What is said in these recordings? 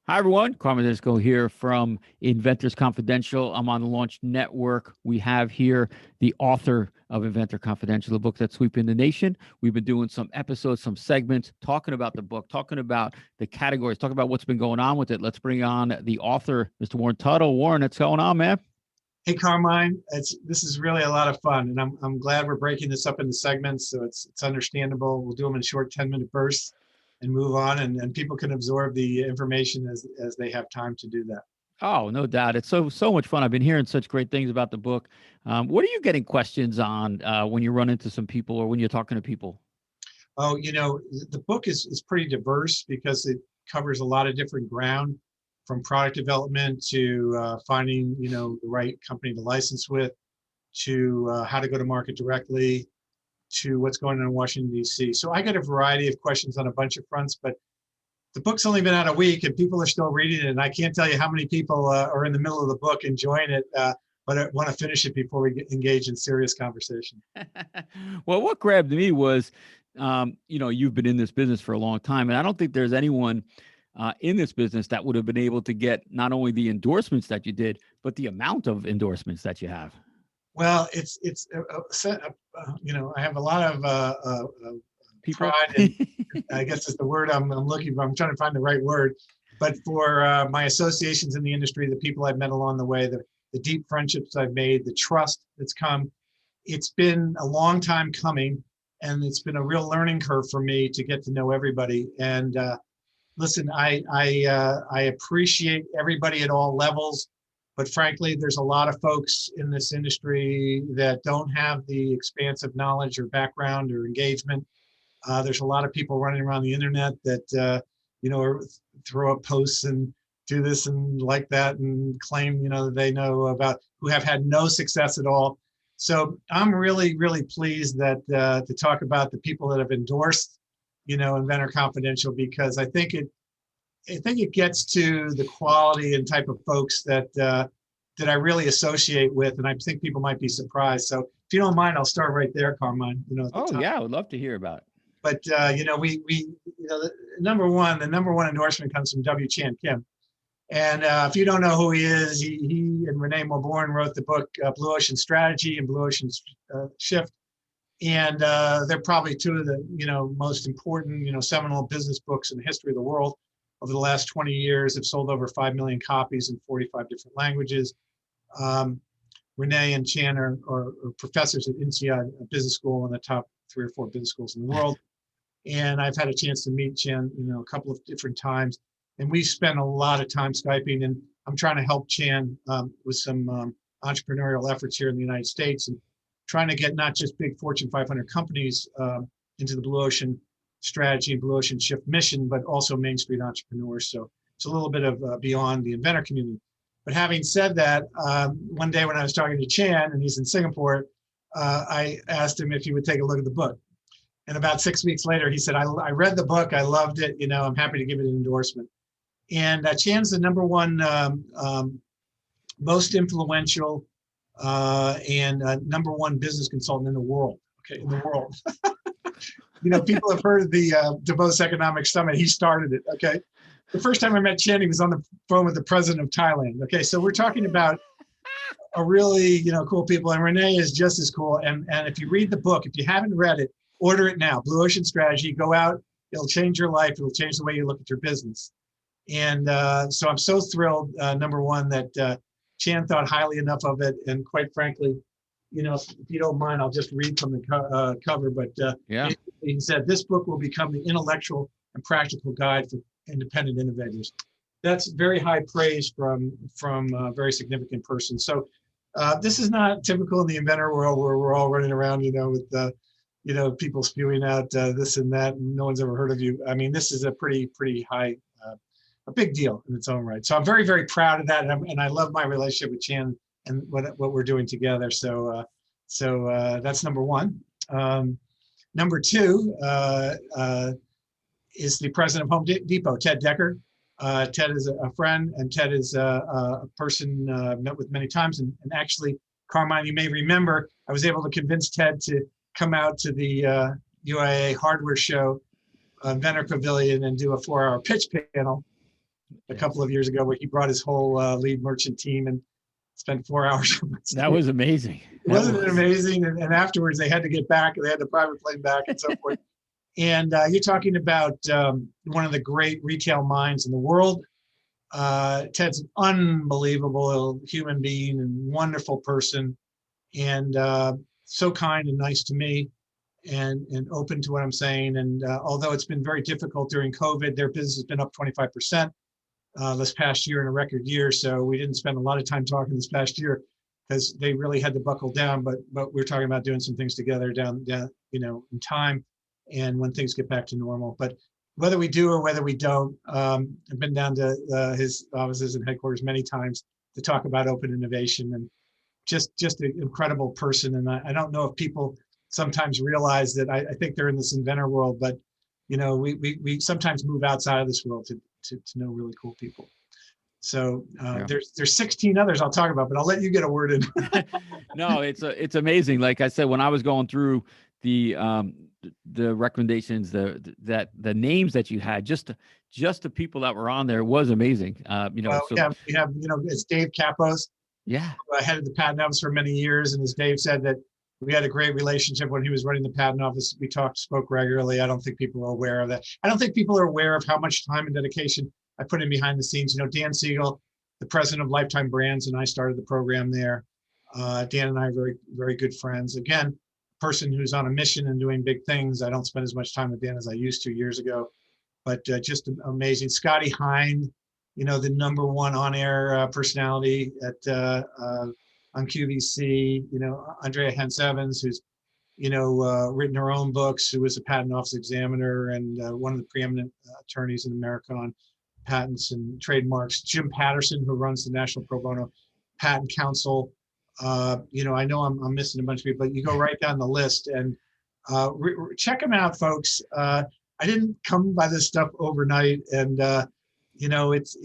Hi, everyone. Carmen Disco here from Inventors Confidential. I'm on the Launch Network. We have here the author of Inventor Confidential, the book that's sweeping the nation. We've been doing some episodes, some segments, talking about the book, talking about the categories, talking about what's been going on with it. Let's bring on the author, Mr. Warren Tuttle. Warren, what's going on, man? Hey Carmine, this is really a lot of fun, and I'm glad we're breaking this up into segments so it's understandable. We'll do them in short 10-minute bursts and move on, and people can absorb the information as they have time to do that. Oh, no doubt. It's so much fun. I've been hearing such great things about the book. What are you getting questions on when you run into some people or when you're talking to people? Oh, the book is pretty diverse because it covers a lot of different ground, from product development to finding the right company to license with, to how to go to market directly, to what's going on in Washington, D.C. So I got a variety of questions on a bunch of fronts, but the book's only been out a week and people are still reading it. And I can't tell you how many people are in the middle of the book enjoying it, but I want to finish it before we engage in serious conversation. Well, what grabbed me was, you've been in this business for a long time, and I don't think there's anyone in this business that would have been able to get not only the endorsements that you did, but the amount of endorsements that you have. Well, I have a lot of People. pride, and I guess is the word I'm looking for. I'm trying to find the right word. But for my associations in the industry, the people I've met along the way, the deep friendships I've made, the trust that's come, it's been a long time coming, and it's been a real learning curve for me to get to know everybody. And listen, I appreciate everybody at all levels, but frankly, there's a lot of folks in this industry that don't have the expansive knowledge or background or engagement. There's a lot of people running around the internet that throw up posts and do this and like that and claim that they know about, who have had no success at all. So I'm really, really pleased that to talk about the people that have endorsed Inventor Confidential, because I think it gets to the quality and type of folks that I really associate with, and I think people might be surprised. So if you don't mind, I'll start right there, Carmine. At the Oh top. yeah, I would love to hear about it. But the number one endorsement comes from W. Chan Kim, and if you don't know who he is, he and Renee Morborn wrote the book Blue Ocean Strategy and Blue Ocean Shift, and they're probably two of the most important seminal business books in the history of the world. Over the last 20 years, have sold over 5 million copies in 45 different languages. Um, Renee and Chan are professors at INSEAD Business School, one of the top 3 or 4 business schools in the world. And I've had a chance to meet Chan, a couple of different times, and we spent a lot of time Skyping. And I'm trying to help Chan with some entrepreneurial efforts here in the United States, and trying to get not just big Fortune 500 companies into the Blue Ocean Strategy and Blue Ocean Shift mission, but also Main Street entrepreneurs. So it's a little bit of beyond the inventor community. But having said that, one day when I was talking to Chan, and he's in Singapore, I asked him if he would take a look at the book. And about 6 weeks later, he said, I read the book, I loved it, I'm happy to give it an endorsement. And Chan's the number one most influential and number one business consultant in the world. Okay, in the world. People have heard of the Davos Economic Summit. He started it. Okay. The first time I met Chan, he was on the phone with the president of Thailand. Okay. So we're talking about a really, cool people. And Renee is just as cool. And if you read the book, if you haven't read it, order it now. Blue Ocean Strategy. Go out. It'll change your life. It'll change the way you look at your business. And so I'm so thrilled, number one, that Chan thought highly enough of it. And quite frankly, if you don't mind, I'll just read from the cover. But Yeah. he said, this book will become the intellectual and practical guide for independent innovators. That's very high praise from a very significant person. So this is not typical in the inventor world, where we're all running around, with people spewing out this and that, and no one's ever heard of you. I mean, this is a pretty high, a big deal in its own right. So I'm very, very proud of that, and I love my relationship with Chan and what we're doing together. So that's number one. Number two is the president of Home Depot, Ted Decker. Ted is a friend, and Ted is a person I've met with many times. And actually, Carmine, you may remember, I was able to convince Ted to come out to the UIA hardware show, Inventor Pavilion, and do a 4-hour pitch panel. a Yes. couple of years ago where he brought his whole lead merchant team and spent 4 hours on my That stage. was amazing. That Wasn't it was. amazing? And afterwards they had to get back, they had the private plane back and so forth. And you're talking about one of the great retail minds in the world. Ted's an unbelievable human being and wonderful person, and so kind and nice to me, and open to what I'm saying. And although it's been very difficult during COVID, their business has been up 25% this past year in a record year. So we didn't spend a lot of time talking this past year because they really had to buckle down. But we're talking about doing some things together down in time, and when things get back to normal. But whether we do or whether we don't, I've been down to his offices and headquarters many times to talk about open innovation, and just an incredible person. And I don't know if people sometimes realize that I think they're in this inventor world, but we sometimes move outside of this world to know really cool people. So Yeah. there's 16 others I'll talk about, but I'll let you get a word in. No, it's amazing. Like I said, when I was going through the recommendations, the names that you had, just the people that were on there was amazing. Well, So we have it's Dave Capos, yeah, who headed the patent office for many years, and as Dave said, that we had a great relationship when he was running the patent office. We spoke regularly. I don't think people are aware of that. I don't think people are aware of how much time and dedication I put in behind the scenes. Dan Siegel, the president of Lifetime Brands, and I started the program there. Dan and I are very, very good friends. Again, person who's on a mission and doing big things. I don't spend as much time with Dan as I used to years ago, but just amazing. Scotty Hind, the number one on-air personality on QVC. Andrea Hens Evans, who's written her own books, who was a patent office examiner and one of the preeminent attorneys in America on patents and trademarks. Jim Patterson, who runs the National Pro Bono Patent Council. I know I'm missing a bunch of people, but you go right down the list and check them out, folks. I didn't come by this stuff overnight, and it's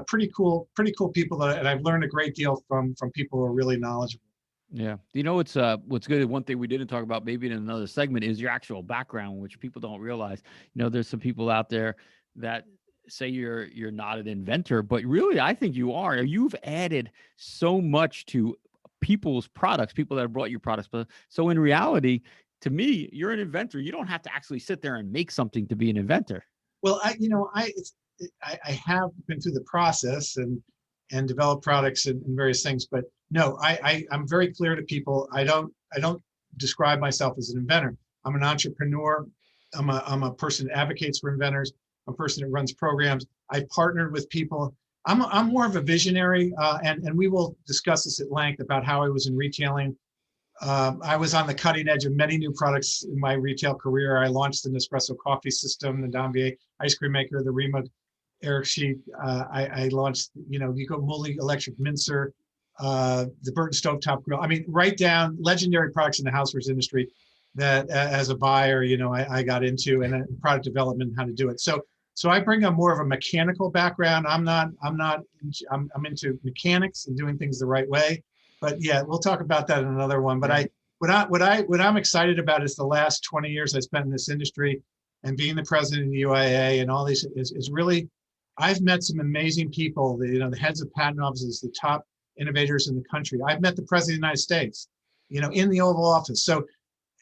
pretty cool people and I've learned a great deal from people who are really knowledgeable. yeah. What's good? One thing we didn't talk about, maybe in another segment, is your actual background, which people don't realize. There's some people out there that say you're not an inventor, but really, I think you are. You've added so much to people's products, people that have brought you products. But so in reality, to me, you're an inventor. You don't have to actually sit there and make something to be an inventor. Well, I have been through the process and developed products and various things, but no, I'm very clear to people. I don't describe myself as an inventor. I'm an entrepreneur. I'm a person that advocates for inventors. I'm a person that runs programs. I partnered with people. I'm more of a visionary, and we will discuss this at length about how I was in retailing. I was on the cutting edge of many new products in my retail career. I launched the Nespresso coffee system, the Dambier ice cream maker, the Rima Eric sheet. I launched, Vico Muli electric mincer, the Burton stovetop grill. I mean, write down legendary products in the housewares industry that, as a buyer, I got into, and product development, how to do it. So I bring a more of a mechanical background. I'm into mechanics and doing things the right way. But yeah, we'll talk about that in another one. But what I'm excited about is the last 20 years I spent in this industry and being the president of the UIA and all these is really, I've met some amazing people, the heads of patent offices, the top innovators in the country. I've met the president of the United States, in the Oval Office. So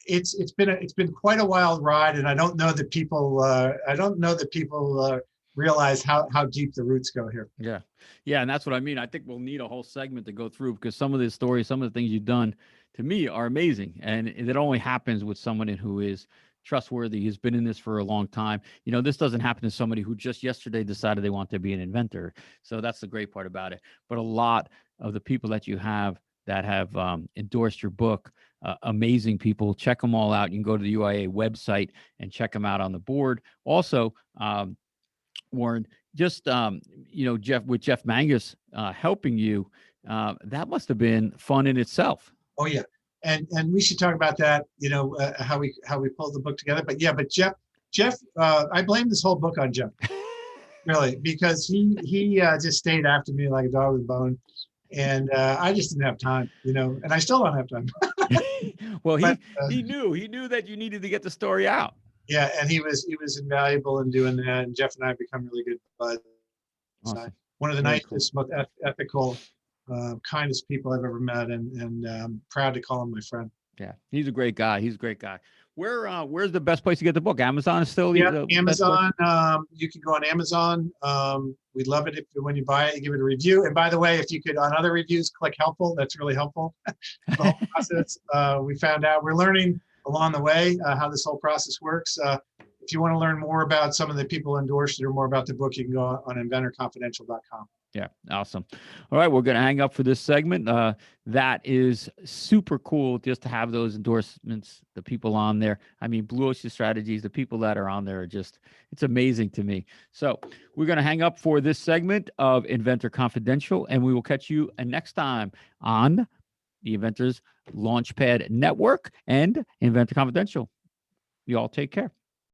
it's been quite a wild ride, and I don't know that people realize how deep the roots go here. Yeah. Yeah. And that's what I mean. I think we'll need a whole segment to go through because some of the stories, some of the things you've done to me are amazing. And it only happens with someone who is trustworthy, who's been in this for a long time. This doesn't happen to somebody who just yesterday decided they want to be an inventor. So that's the great part about it. But a lot of the people that you have that have endorsed your book, amazing people. Check them all out. You can go to the UIA website and check them out on the board. Also, Warren, just Jeff, with Jeff Mangus helping you, that must have been fun in itself. Oh yeah, and we should talk about that. How we pulled the book together. But yeah, Jeff, I blame this whole book on Jeff, really, because he just stayed after me like a dog with a bone, and I just didn't have time, and I still don't have time. Well, But he knew that you needed to get the story out. Yeah, and he was invaluable in doing that. And Jeff and I have become really good buds. Awesome. One of the Very cool. nicest, most ethical, kindest people I've ever met, and proud to call him my friend. Yeah, he's a great guy. He's a great guy. Where's the best place to get the book? Amazon is still Yeah, the best place. Amazon. You can go on Amazon. We'd love it if when you buy it, you give it a review. And by the way, if you could on other reviews click helpful, that's really helpful. The whole process. We found out we're learning along the way how this whole process works. If you want to learn more about some of the people endorsed or more about the book, you can go on inventorconfidential.com. Yeah, awesome. All right, we're going to hang up for this segment. That is super cool just to have those endorsements, the people on there. I mean, Blue Ocean Strategies, the people that are on there are just, it's amazing to me. So we're going to hang up for this segment of Inventor Confidential, and we will catch you next time on the Inventors Launchpad Network and Inventor Confidential. You all take care.